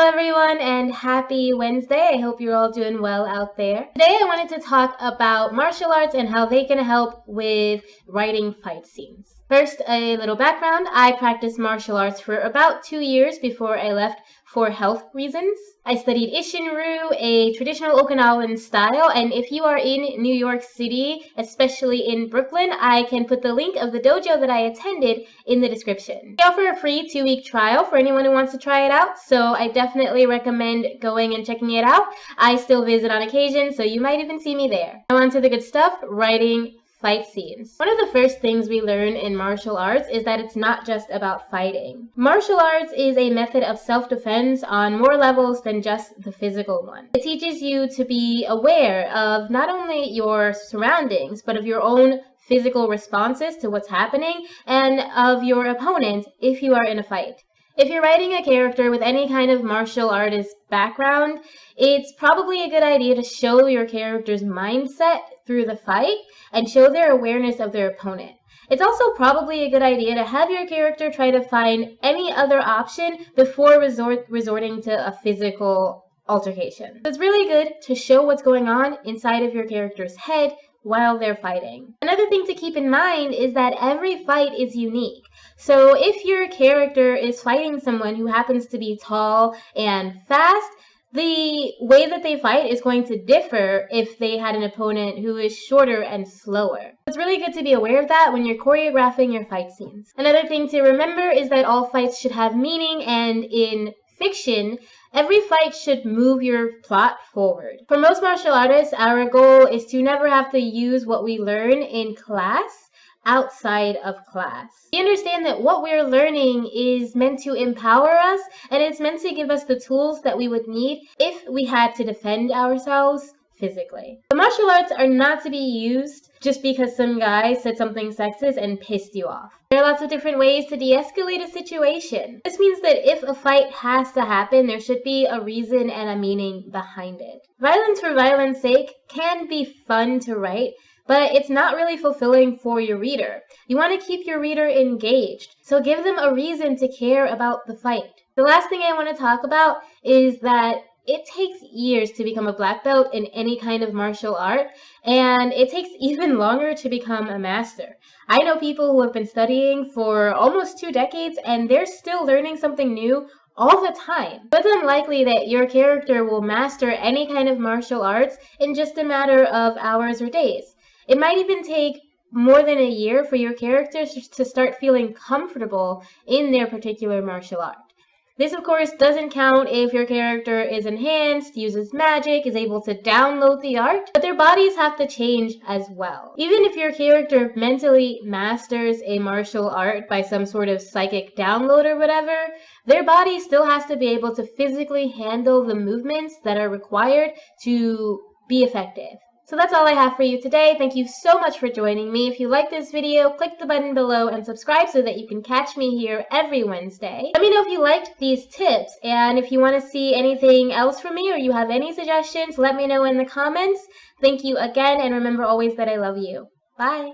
Hello everyone and happy Wednesday. I hope you're all doing well out there. Today I wanted to talk about martial arts and how they can help with writing fight scenes. First, a little background. I practiced martial arts for about 2 years before I left for health reasons. I studied Isshin-ryu, a traditional Okinawan style, and if you are in New York City, especially in Brooklyn, I can put the link of the dojo that I attended in the description. I offer a free 2-week trial for anyone who wants to try it out, so I definitely recommend going and checking it out. I still visit on occasion, so you might even see me there. Now on to the good stuff, writing fight scenes. One of the first things we learn in martial arts is that it's not just about fighting. Martial arts is a method of self-defense on more levels than just the physical one. It teaches you to be aware of not only your surroundings, but of your own physical responses to what's happening and of your opponent if you are in a fight. If you're writing a character with any kind of martial artist background, it's probably a good idea to show your character's mindset through the fight and show their awareness of their opponent. It's also probably a good idea to have your character try to find any other option before resorting to a physical altercation. It's really good to show what's going on inside of your character's head while they're fighting. Another thing to keep in mind is that every fight is unique. So if your character is fighting someone who happens to be tall and fast, the way that they fight is going to differ if they had an opponent who is shorter and slower. It's really good to be aware of that when you're choreographing your fight scenes. Another thing to remember is that all fights should have meaning, and in fiction, every fight should move your plot forward. For most martial artists, our goal is to never have to use what we learn in class outside of class. We understand that what we're learning is meant to empower us, and it's meant to give us the tools that we would need if we had to defend ourselves physically. The martial arts are not to be used just because some guy said something sexist and pissed you off. There are lots of different ways to de-escalate a situation. This means that if a fight has to happen, there should be a reason and a meaning behind it. Violence for violence sake can be fun to write, but it's not really fulfilling for your reader. You want to keep your reader engaged, so give them a reason to care about the fight. The last thing I want to talk about is that it takes years to become a black belt in any kind of martial art, and it takes even longer to become a master. I know people who have been studying for almost 2 decades, and they're still learning something new all the time. But it's unlikely that your character will master any kind of martial arts in just a matter of hours or days. It might even take more than a year for your characters to start feeling comfortable in their particular martial art. This, of course, doesn't count if your character is enhanced, uses magic, is able to download the art, but their bodies have to change as well. Even if your character mentally masters a martial art by some sort of psychic download or whatever, their body still has to be able to physically handle the movements that are required to be effective. So that's all I have for you today. Thank you so much for joining me. If you like this video, click the button below and subscribe so that you can catch me here every Wednesday. Let me know if you liked these tips, and if you want to see anything else from me or you have any suggestions, let me know in the comments. Thank you again, and remember always that I love you. Bye!